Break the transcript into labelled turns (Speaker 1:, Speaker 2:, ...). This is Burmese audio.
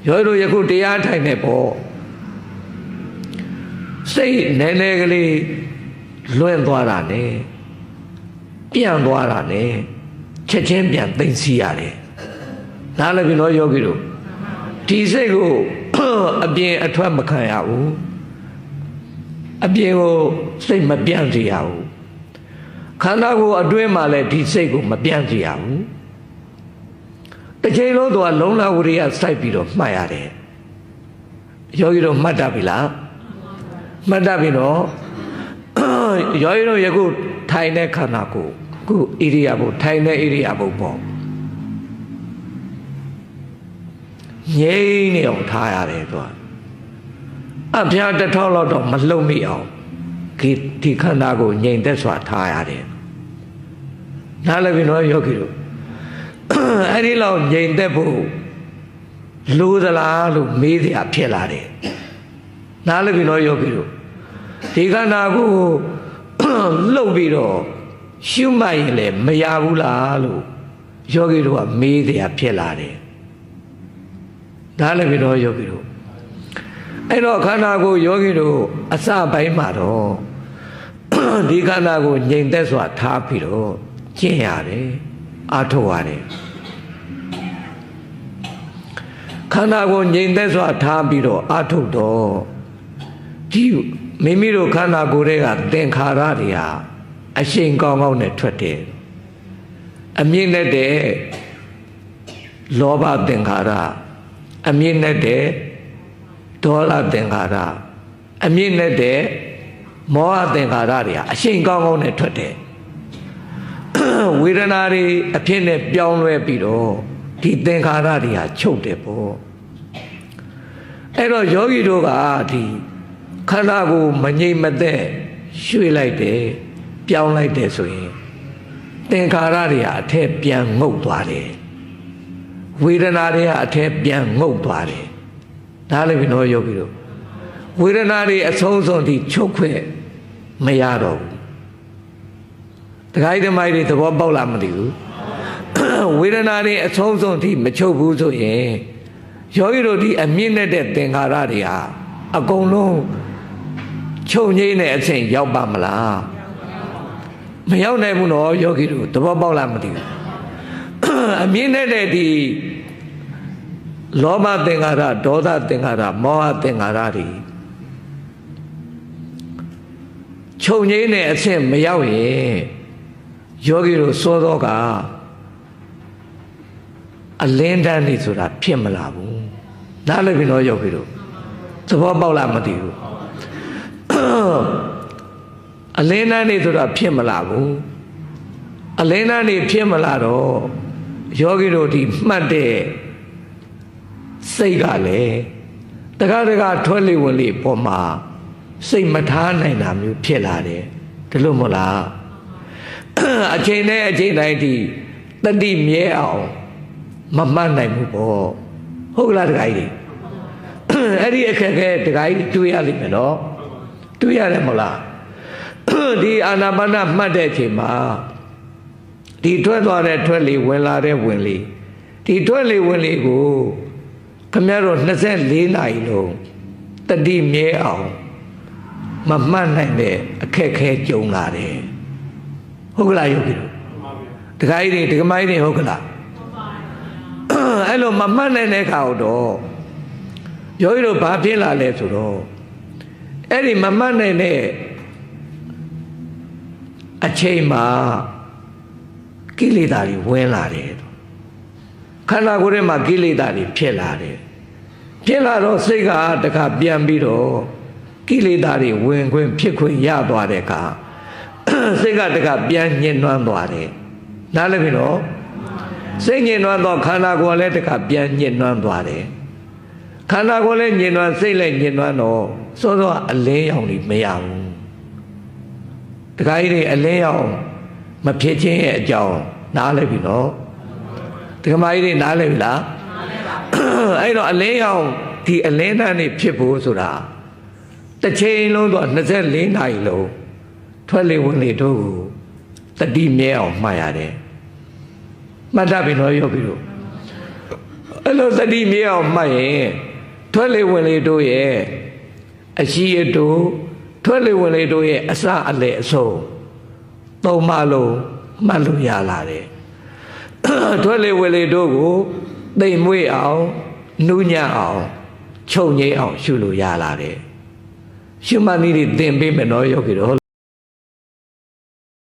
Speaker 1: ယောဂီတို့ယခုတရားထိုင်နေပေါ့စိတ်နည်းနည်းကလေးလွင့်သွားတာနဲ့ပြန်သွားတာနဲ့ချက်ချင်းပြန်သိမ့်စီရတယ်နားလည်ပြီနော်ယောဂီတို့ဒီစိတ်ကိုအပြင်အထွက်မခံရဘူးအပြင်ကိုစိတ်မပြန့်စေရဘူးခန္ဓာကိုယ်အတွင်းမှာလည်းဒီစိတ်ကိုမပြန့်စေရဘူးတစ်ချိန်လုံးတော့လုံလဝရိယစိုက်ပြီးတော့မှတ်ရတယ်ယောဂီတို့မှတ်တတ်ပြီလားမှတ်တတ်ပြီနော်ယောဂီတို့ယခုထိုင်တဲ့ခန္ဓာကိုယ်ခုဣရိယာပုထိုင်တဲ့ဣရိယာပုပေါ့ငြိမ့်နေအောင်ထားရတယ်သူကအဖျားတစ်ထောက်လောက်တော့မလှုပ်မိအောင်ဒီခန္ဓာကိုငြိမ်သက်စွာထားရတယ်နားလည်ပြီနော်ယောဂီတို့အဲ့ဒီလောက်ငြိမ်သက်ဖို့လိုသလားလို့မေးစရာဖြစ်လာတယ်နားလည်ပြီနော်ယောဂီတို့ဒီခန္ဓာကိုလှုပ်ပြီးတော့ရှုမှတ်ရင်လည်းမရဘူးလားလို့ယောဂီတို့ကမေးစရာဖြစ်လာတယ်နားလည်ပြီနော်ယောဂီတို့အဲ့တော့ခန္ဓာကိုယောဂီတို့အစပိုင်းမှာတော့ဒီခန္ဓာကိုငြိမ်သက်စွာထားပြီးတော့ကျင့်ရတယ်အားထုတ်ရတယ်ခန္ဓာကိုငြိမ်သက်စွာထားပြီးတော့အားထုတ်တော့ဒီမိမိတို့ခန္ဓာကိုယ်တွေကသင်္ခါရတွေဟာအရှိန်ကောင်းကောင်းနဲ့ထွက်တယ်အမြင့်နဲ့တဲ့လောဘသင်္ခါရအမြင့်နဲ့တဲ့ဒေါသသင်္ခါရအမြင့်နဲ့တဲ့မောဟသင်္ခါရတွေဟာအရှိန်ကောင်းကောင်းနဲ့ထွက်တယ်ဝေဒနာတွေအဖြစ်နဲ့ပြောင်းလဲပြီးတော့ဒီသင်္ခါရတွေဟာချုပ်တယ်ပေါ့အဲ့တော့ယောဂီတို့ကဒီခန္ဓာကိုမငြိမ်မသက်ရွှေ့လိုက်တယ်ပြောင်းလိုက်တယ်ဆိုရင်သင်္ခါရတွေဟာအထက်ပြန်ငုတ်သွားတယ်ဝေဒနာတွေဟာအထက်ပြန်ငုတ်သွားတယ်ဒါလည်းဘယ်လိုယောဂီတို့ဝေဒနာတွေအဆုံးစွန်ထိချုပ်ခွင့်မရတော့ဘူးတခါဓမ္မတွေသဘောပေါက်လားမသိဘူးဝေဒနာတွေအဆုံးစွန်ထိမချုပ်ဘူးဆိုရင်ယောဂီတို့ဒီအမြင့်နဲ့တဲ့သင်္ခါရတွေဟာအကုန်လုံးချုပ်ငြိမ်းတဲ့အချိန်ရောက်ပါမလားမရောက်နိုင်ဘူးနော်ယောဂီတို့သဘောပေါက်လားမသိဘူးအမြင့်နဲ့တဲ့ဒီလောဘသင်္ခါရဒေါသသင်္ခါရမောဟသင်္ခါရတွေချုပ်ငြိမ်းတဲ့အဆင့်မရောက်ရင်ယောဂီတို့စောစောကအလင်းတန်းနေဆိုတာဖြစ်မလာဘူးနားလည်ပြီနော်ယောဂီတို့သဘောပေါက်လားမသိဘူးအလင်းတန်းနေဆိုတာဖြစ်မလာဘူးအလင်းတန်းနေဖြစ်မလာတော့ယောဂီတို့ဒီမှတ်တဲ့စိတ်ကလည်းတခါတခါထွက်လေဝင်လေပေါ်မှာစိတ်မထားနိုင်တာမျိုးဖြစ်လာတယ်ဒီလိုမဟုတ်လားအချိန်နဲ့အချိန်တိုင်းဒီတတိမြဲအောင်မမှတ်နိုင်ဘူးပေါ့ဟုတ်ကလားတခါကြီးအဲ့ဒီအခက်ခဲတခါကြီးတွေ့ရလိမ့်မယ်နော်တွေ့ရတယ်မဟုတ်လားဒီအာနာပါနမှတ်တဲ့အချိန်မှာဒီထွက်သွားတဲ့ထွက်လေဝင်လာတဲ့ဝင်လေဒီထွက်လေဝင်လေကိုခမရတော့24နာရီလုံးတတိမြဲအောင်မမှတ်နိုင်တဲ့အခက်ခဲကြုံလာတယ်ဟုတ်ကလားယောဂီတို့တခါကြီးတွေဒကမကြီးတွေဟုတ်ကလားအဲ့လိုမမှတ်နိုင်တဲ့ခါတော့ယောဂီတို့ဘာဖြစ်လာလဲဆိုတော့အဲ့ဒီမမှတ်နိုင်တဲ့အချိန်မှာကိလေသာတွေဝင်လာတယ်ခန္ဓာကိုယ်ထဲမှာကိလေသာတွေဖြစ်လာတယ်ဖြစ်လာတော့စိတ်ကတခါပြန်ပြီးတော့ကိလေသာတွေဝင်ခွင့်ဖြစ်ခွင့်ရသွားတဲ့အခါစိတ်ကတခါပြန်ညှဉ်းနှွမ်းသွားတယ်နားလည်ပြီနော်စိတ်ညှဉ်းနှွမ်းတော့ခန္ဓာကိုယ်လည်းတခါပြန်ညှဉ်းနှွမ်းသွားတယ်ခန္ဓာကိုယ်လည်းညှဉ်းနှွမ်းစိတ်လည်းညှဉ်းနှွမ်းတော့စောစောအလင်းရောင်တွေမရဘူးတခါကြီးတွေအလင်းရောင်မဖြစ်ခြင်းရဲ့အကြောင်းနားလည်ပြီနော်ဒကမကြီးတွေနားလည်ပြီလားအဲ့တော့အလင်းရောင်ဒီအလင်းတန်းနေဖြစ်ဖို့ဆိုတာတစ်ချိန်လုံးတော့24နာရီလုံးထွက်လေဝင်လေတို့ကိုတတိမြဲအောင်မှတ်ရတယ်မှတ်တတ်ပြီနော်ယောဂီတို့အဲ့ လိုတတိမြေအောင်မှတ်ရင်ထွက်လေဝင်လေတို့ရဲ့အရှိအတူထွက်လေဝင်လေတို့ရဲ့အစအလေအဆုံးသုံးပါလုံးမှတ်လို့ရလာတယ်ထွက်လေဝင်လေတို့ကိုသိမ်မွေ့အောင်နှူးညံ့အောင်ချုပ်ငိမ့်အောင်ရှုလို့ရလာတယ်ရှုမှတ်နည်းတွေသင်ပေးမယ်နော်ယောဂီတို့